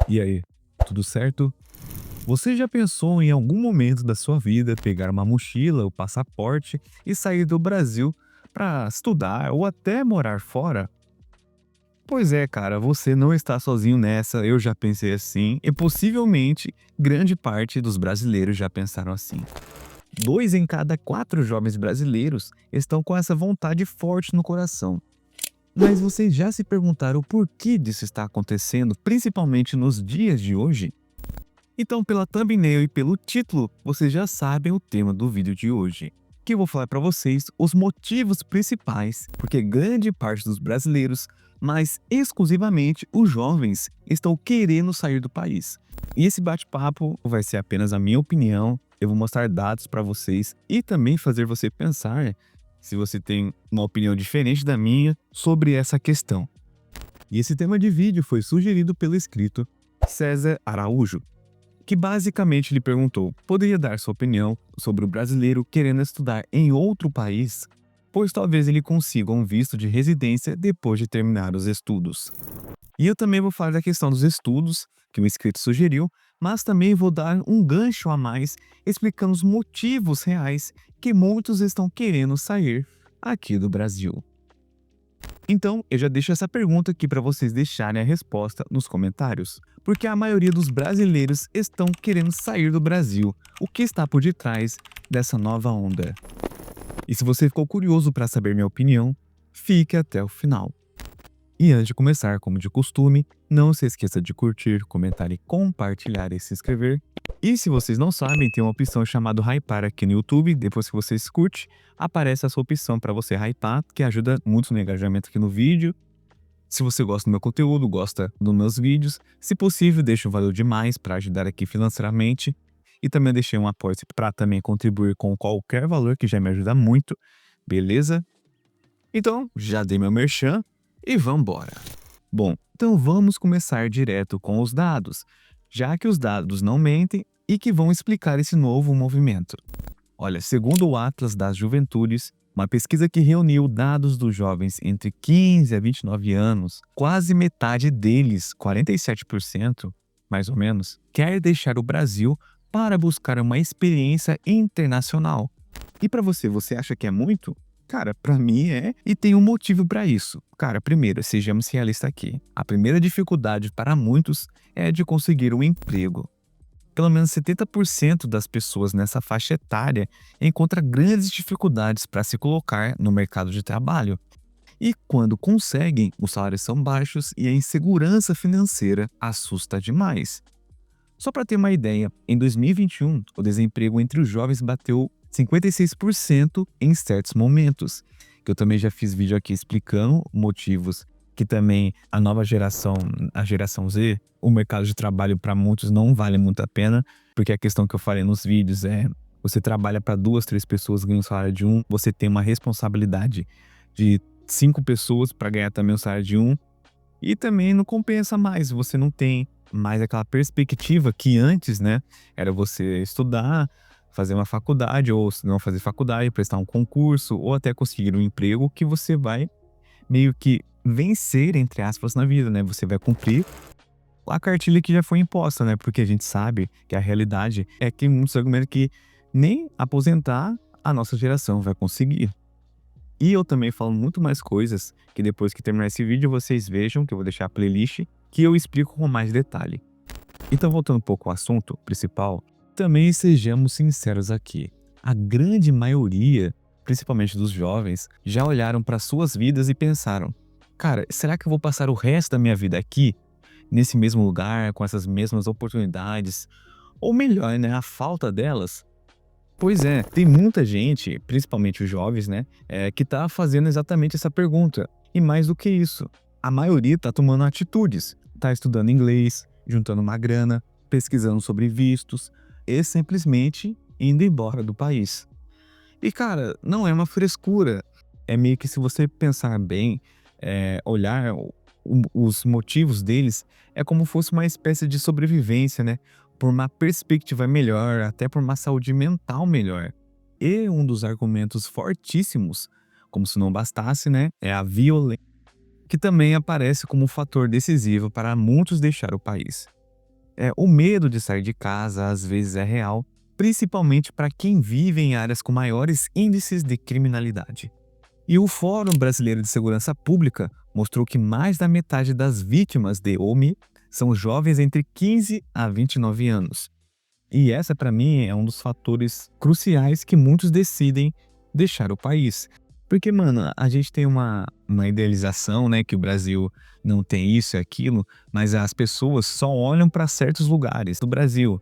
E aí, tudo certo? Você já pensou em algum momento da sua vida pegar uma mochila, o passaporte e sair do Brasil para estudar ou até morar fora? Pois é, cara, você não está sozinho nessa, eu já pensei assim, e possivelmente grande parte dos brasileiros já pensaram assim. 2 em cada 4 jovens brasileiros estão com essa vontade forte no coração. Mas vocês já se perguntaram o porquê disso está acontecendo, principalmente nos dias de hoje? Então, pela thumbnail e pelo título, vocês já sabem o tema do vídeo de hoje, que eu vou falar para vocês os motivos principais porque grande parte dos brasileiros, mas exclusivamente os jovens, estão querendo sair do país. E esse bate-papo vai ser apenas a minha opinião, eu vou mostrar dados para vocês e também fazer você pensar se você tem uma opinião diferente da minha sobre essa questão. E esse tema de vídeo foi sugerido pelo inscrito César Araújo, que basicamente lhe perguntou: poderia dar sua opinião sobre o brasileiro querendo estudar em outro país, pois talvez ele consiga um visto de residência depois de terminar os estudos. E eu também vou falar da questão dos estudos, que o inscrito sugeriu, mas também vou dar um gancho a mais explicando os motivos reais que muitos estão querendo sair aqui do Brasil. Então, eu já deixo essa pergunta aqui para vocês deixarem a resposta nos comentários, porque a maioria dos brasileiros estão querendo sair do Brasil. O que está por detrás dessa nova onda? E se você ficou curioso para saber minha opinião, fique até o final. E antes de começar, como de costume, não se esqueça de curtir, comentar e compartilhar e se inscrever. E se vocês não sabem, tem uma opção chamada Hypar aqui no YouTube. Depois que você curte, aparece essa opção para você hypar, que ajuda muito no engajamento aqui no vídeo. Se você gosta do meu conteúdo, gosta dos meus vídeos, se possível, deixe um valor demais para ajudar aqui financeiramente. E também deixei um apoio para também contribuir com qualquer valor que já me ajuda muito, beleza? Então, já dei meu merchan e vambora! Bom, então vamos começar direto com os dados, já que os dados não mentem e que vão explicar esse novo movimento. Olha, segundo o Atlas das Juventudes, uma pesquisa que reuniu dados dos jovens entre 15 a 29 anos, quase metade deles, 47%, mais ou menos, quer deixar o Brasil para buscar uma experiência internacional. E para você, você acha que é muito? Cara, para mim é, e tem um motivo para isso. Cara, primeiro, sejamos realistas aqui. A primeira dificuldade para muitos é de conseguir um emprego. Pelo menos 70% das pessoas nessa faixa etária encontra grandes dificuldades para se colocar no mercado de trabalho. E quando conseguem, os salários são baixos e a insegurança financeira assusta demais. Só para ter uma ideia, em 2021, o desemprego entre os jovens bateu 56% em certos momentos, que eu também já fiz vídeo aqui explicando motivos que também a nova geração, a geração Z, o mercado de trabalho para muitos não vale muito a pena, porque a questão que eu falei nos vídeos é: você trabalha para 2, 3 pessoas, ganha o salário de um, você tem uma responsabilidade de 5 pessoas para ganhar também o salário de um, e também não compensa mais, você não tem mais aquela perspectiva que antes, né, era você estudar, fazer uma faculdade, ou se não fazer faculdade, prestar um concurso, ou até conseguir um emprego que você vai meio que vencer, entre aspas, na vida, né? Você vai cumprir a cartilha que já foi imposta, né? Porque a gente sabe que a realidade é que muitos argumentam que nem aposentar a nossa geração vai conseguir. E eu também falo muito mais coisas que depois que terminar esse vídeo vocês vejam, que eu vou deixar a playlist, que eu explico com mais detalhe. Então, voltando um pouco ao assunto principal, também sejamos sinceros aqui. A grande maioria, principalmente dos jovens, já olharam para suas vidas e pensaram: cara, será que eu vou passar o resto da minha vida aqui, nesse mesmo lugar, com essas mesmas oportunidades? Ou melhor, né, a falta delas? Pois é, tem muita gente, principalmente os jovens, né, que tá fazendo exatamente essa pergunta. E mais do que isso, a maioria tá tomando atitudes, tá estudando inglês, juntando uma grana, pesquisando sobre vistos e simplesmente indo embora do país. E cara, não é uma frescura, é meio que, se você pensar bem, olhar os motivos deles, é como fosse uma espécie de sobrevivência, né? Por uma perspectiva melhor, até por uma saúde mental melhor. E um dos argumentos fortíssimos, como se não bastasse, né, é a violência, que também aparece como um fator decisivo para muitos deixar o país. O medo de sair de casa às vezes é real, principalmente para quem vive em áreas com maiores índices de criminalidade. E o Fórum Brasileiro de Segurança Pública mostrou que mais da metade das vítimas de OMI são jovens entre 15 a 29 anos. E essa, para mim, é um dos fatores cruciais que muitos decidem deixar o país. Porque, mano, a gente tem uma idealização, né, que o Brasil não tem isso e aquilo, mas as pessoas só olham para certos lugares do Brasil.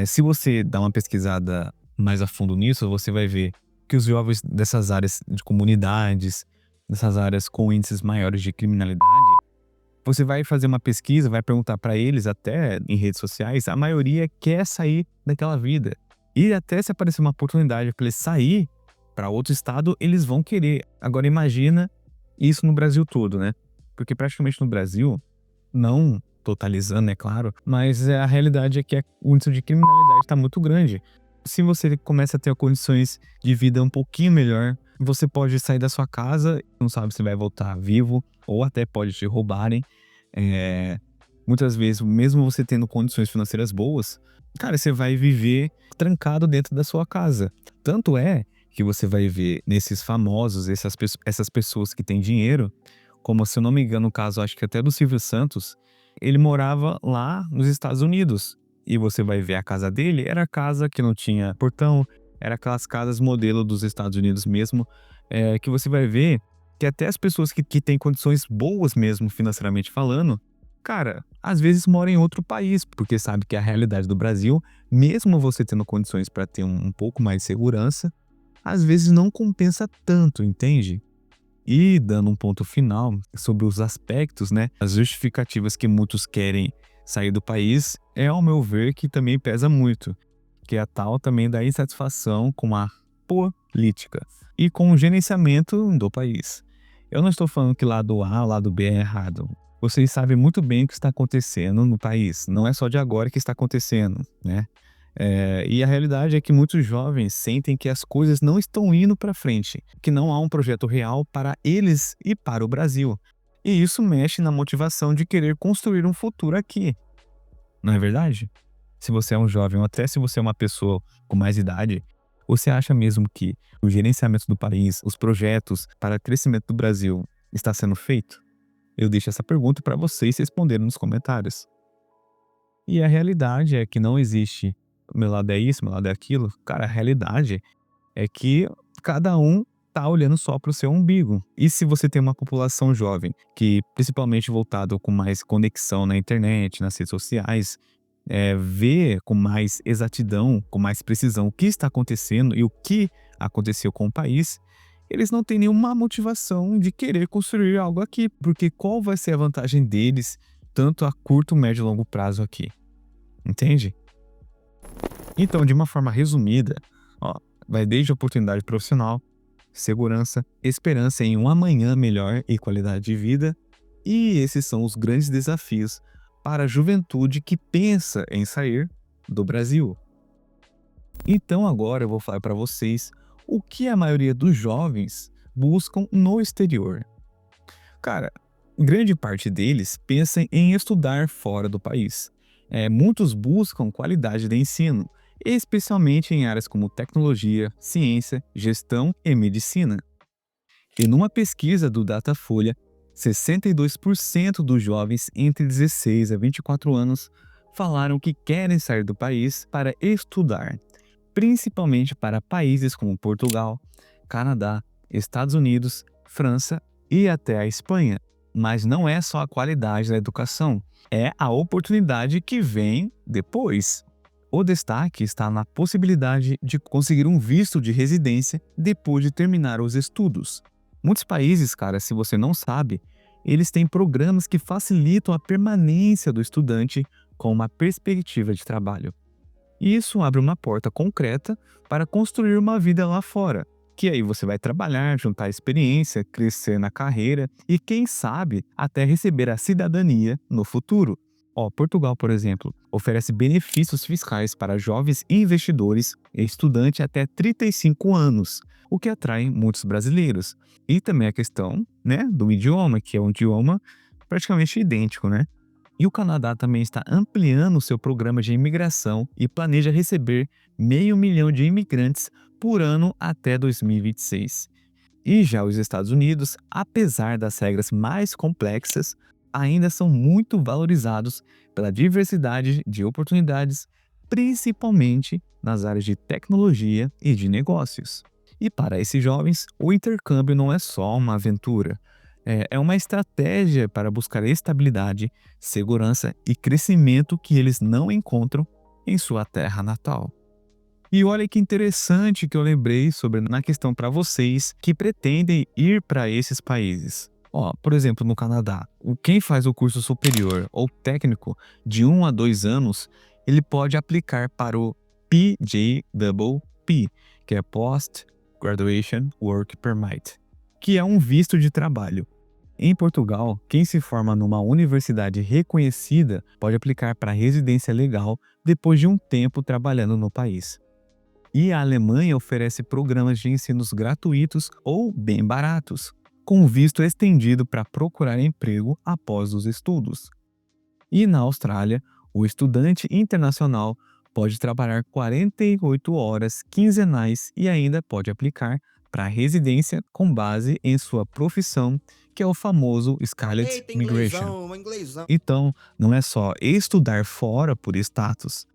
Se você dá uma pesquisada mais a fundo nisso, você vai ver que os jovens dessas áreas de comunidades, dessas áreas com índices maiores de criminalidade, você vai fazer uma pesquisa, vai perguntar para eles até em redes sociais, a maioria quer sair daquela vida. E até se aparecer uma oportunidade para eles sair para outro estado, eles vão querer. Agora imagina isso no Brasil todo, né? Porque praticamente no Brasil, não totalizando, é claro, mas a realidade é que o índice de criminalidade está muito grande. Se você começa a ter condições de vida um pouquinho melhor, você pode sair da sua casa, não sabe se vai voltar vivo, ou até pode te roubarem. É, Muitas vezes, mesmo você tendo condições financeiras boas, cara, você vai viver trancado dentro da sua casa. Tanto é que você vai ver nesses famosos, essas pessoas que têm dinheiro, como, se eu não me engano, no caso, acho que até do Silvio Santos, ele morava lá nos Estados Unidos. E você vai ver a casa dele, era casa que não tinha portão, era aquelas casas modelo dos Estados Unidos mesmo, que você vai ver que até as pessoas que têm condições boas mesmo, financeiramente falando, cara, às vezes mora em outro país, porque sabe que a realidade do Brasil, mesmo você tendo condições para ter um pouco mais de segurança, às vezes não compensa tanto, entende? E dando um ponto final sobre os aspectos, né, as justificativas que muitos querem sair do país, ao meu ver, que também pesa muito, que é a tal também da insatisfação com a política e com o gerenciamento do país. Eu não estou falando que lado A, lado B é errado. Vocês sabem muito bem o que está acontecendo no país. Não é só de agora que está acontecendo, né? E a realidade é que muitos jovens sentem que as coisas não estão indo para frente, que não há um projeto real para eles e para o Brasil. E isso mexe na motivação de querer construir um futuro aqui, não é verdade? Se você é um jovem ou até se você é uma pessoa com mais idade, você acha mesmo que o gerenciamento do país, os projetos para o crescimento do Brasil está sendo feito? Eu deixo essa pergunta para vocês responderem nos comentários. E a realidade é que não existe meu lado é isso, meu lado é aquilo. Cara, a realidade é que cada um tá olhando só para o seu umbigo. E se você tem uma população jovem que, principalmente voltado com mais conexão na internet, nas redes sociais, vê com mais exatidão, com mais precisão o que está acontecendo e o que aconteceu com o país, eles não têm nenhuma motivação de querer construir algo aqui, porque qual vai ser a vantagem deles, tanto a curto, médio e longo prazo aqui? Entende? Então, de uma forma resumida, ó, vai desde oportunidade profissional, segurança, esperança em um amanhã melhor e qualidade de vida, e esses são os grandes desafios para a juventude que pensa em sair do Brasil. Então agora eu vou falar para vocês o que a maioria dos jovens buscam no exterior. Cara, grande parte deles pensa em estudar fora do país. Muitos buscam qualidade de ensino, especialmente em áreas como tecnologia, ciência, gestão e medicina. E numa pesquisa do Datafolha, 62% dos jovens entre 16 a 24 anos falaram que querem sair do país para estudar, principalmente para países como Portugal, Canadá, Estados Unidos, França e até a Espanha. Mas não é só a qualidade da educação, é a oportunidade que vem depois. O destaque está na possibilidade de conseguir um visto de residência depois de terminar os estudos. Muitos países, cara, se você não sabe, eles têm programas que facilitam a permanência do estudante com uma perspectiva de trabalho. E isso abre uma porta concreta para construir uma vida lá fora, que aí você vai trabalhar, juntar experiência, crescer na carreira e, quem sabe, até receber a cidadania no futuro. Portugal, por exemplo, oferece benefícios fiscais para jovens investidores e estudantes até 35 anos, o que atrai muitos brasileiros. E também a questão, né, do idioma, que é um idioma praticamente idêntico, né? E o Canadá também está ampliando seu programa de imigração e planeja receber 500 mil de imigrantes por ano até 2026. E já os Estados Unidos, apesar das regras mais complexas, ainda são muito valorizados pela diversidade de oportunidades, principalmente nas áreas de tecnologia e de negócios. E para esses jovens, o intercâmbio não é só uma aventura, é uma estratégia para buscar estabilidade, segurança e crescimento que eles não encontram em sua terra natal. E olha que interessante que eu lembrei sobre na questão para vocês que pretendem ir para esses países. Ó, por exemplo, no Canadá, quem faz o curso superior ou técnico de 1 a 2 anos, ele pode aplicar para o PJWP, que é Post Graduation Work Permit, que é um visto de trabalho. Em Portugal, quem se forma numa universidade reconhecida pode aplicar para residência legal depois de um tempo trabalhando no país. E a Alemanha oferece programas de ensinos gratuitos ou bem baratos, com visto estendido para procurar emprego após os estudos. E na Austrália, o estudante internacional pode trabalhar 48 horas quinzenais e ainda pode aplicar para residência com base em sua profissão, que é o famoso Scarlet Eita, Migration. inglesão, inglesão. Então, não é só estudar fora por status,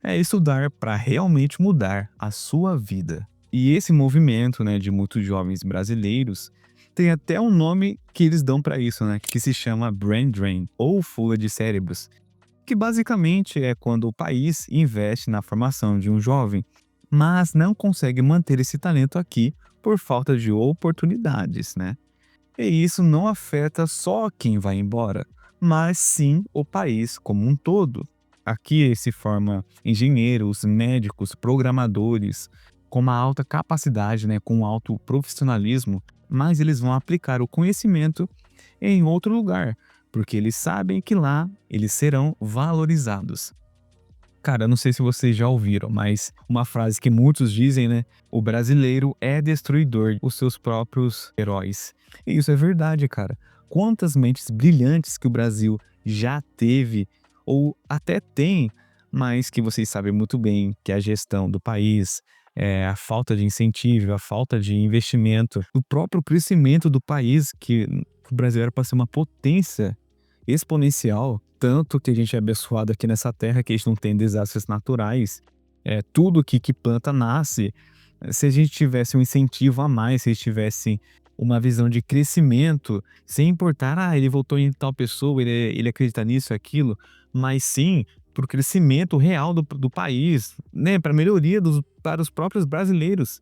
é estudar para realmente mudar a sua vida. E esse movimento, né, de muitos jovens brasileiros tem até um nome que eles dão para isso, né, que se chama brain drain ou fuga de cérebros, que basicamente é quando o país investe na formação de um jovem, mas não consegue manter esse talento aqui por falta de oportunidades, né? E isso não afeta só quem vai embora, mas sim o país como um todo. Aqui se forma engenheiros, médicos, programadores com uma alta capacidade, né, com um alto profissionalismo, mas eles vão aplicar o conhecimento em outro lugar, porque eles sabem que lá eles serão valorizados. Cara, eu não sei se vocês já ouviram, mas uma frase que muitos dizem, né? O brasileiro é destruidor dos seus próprios heróis. E isso é verdade, cara. Quantas mentes brilhantes que o Brasil já teve, ou até tem, mas que vocês sabem muito bem que a gestão do país, a falta de incentivo, a falta de investimento, o próprio crescimento do país, que o Brasil era para ser uma potência exponencial, tanto que a gente é abençoado aqui nessa terra, que a gente não tem desastres naturais. Tudo que planta nasce. Se a gente tivesse um incentivo a mais, se a gente tivesse uma visão de crescimento, sem importar, ele votou em tal pessoa, ele acredita nisso, aquilo, mas sim para o crescimento real do país, né? Para a melhoria para os próprios brasileiros.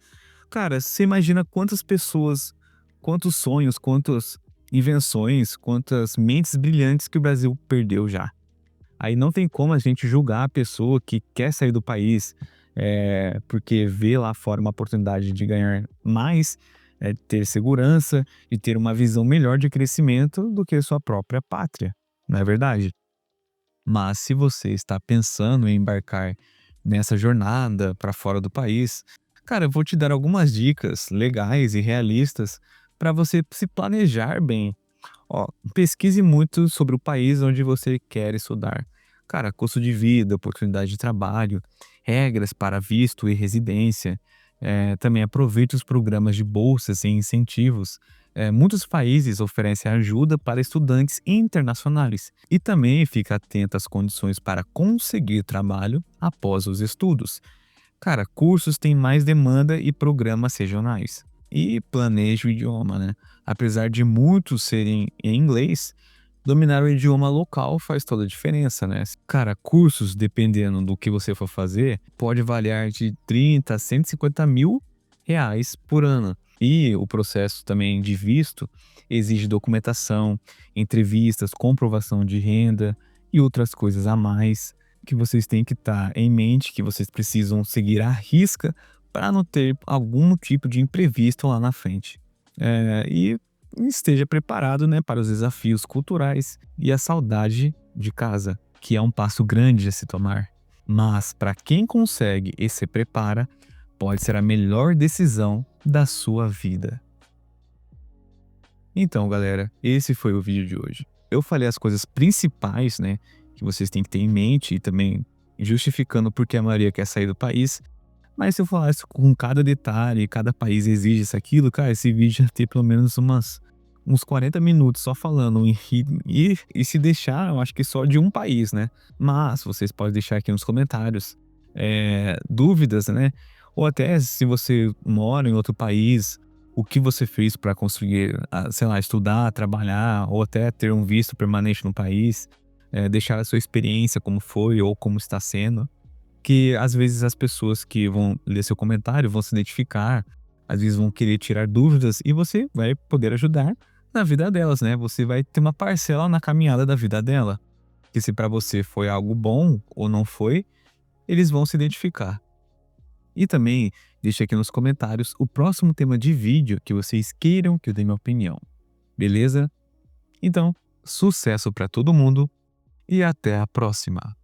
Cara, você imagina quantas pessoas, quantos sonhos, quantas invenções, quantas mentes brilhantes que o Brasil perdeu já. Aí não tem como a gente julgar a pessoa que quer sair do país, porque vê lá fora uma oportunidade de ganhar mais, ter segurança e ter uma visão melhor de crescimento do que sua própria pátria, não é verdade? Mas se você está pensando em embarcar nessa jornada para fora do país, cara, eu vou te dar algumas dicas legais e realistas para você se planejar bem. Ó, pesquise muito sobre o país onde você quer estudar. Cara, custo de vida, oportunidade de trabalho, regras para visto e residência. Também aproveite os programas de bolsas e incentivos. Muitos países oferecem ajuda para estudantes internacionais e também fica atento às condições para conseguir trabalho após os estudos. Cara, cursos têm mais demanda e programas regionais. E planeje o idioma, né? Apesar de muitos serem em inglês, dominar o idioma local faz toda a diferença, né? Cara, cursos, dependendo do que você for fazer, pode variar de 30 a 150 mil reais por ano. E o processo também de visto exige documentação, entrevistas, comprovação de renda e outras coisas a mais que vocês têm que estar em mente, que vocês precisam seguir à risca para não ter algum tipo de imprevisto lá na frente. E esteja preparado, né, para os desafios culturais e a saudade de casa, que é um passo grande a se tomar. Mas para quem consegue e se prepara, pode ser a melhor decisão da sua vida. Então, galera, esse foi o vídeo de hoje. eu falei as coisas principais, né, que vocês têm que ter em mente e também justificando por que a maioria quer sair do país. Mas se eu falasse com cada detalhe, cada país exige isso, aquilo, cara, esse vídeo ia ter pelo menos uns 40 minutos só falando. E se deixar, eu acho que só de um país, né? Mas vocês podem deixar aqui nos comentários dúvidas, né? Ou até se você mora em outro país, o que você fez para conseguir, sei lá, estudar, trabalhar, ou até ter um visto permanente no país, deixar a sua experiência, como foi ou como está sendo. Que às vezes as pessoas que vão ler seu comentário vão se identificar, às vezes vão querer tirar dúvidas e você vai poder ajudar na vida delas, né? Você vai ter uma parcela na caminhada da vida dela. Que se para você foi algo bom ou não foi, eles vão se identificar. E também deixa aqui nos comentários o próximo tema de vídeo que vocês queiram que eu dê minha opinião. Beleza? Então, sucesso para todo mundo e até a próxima.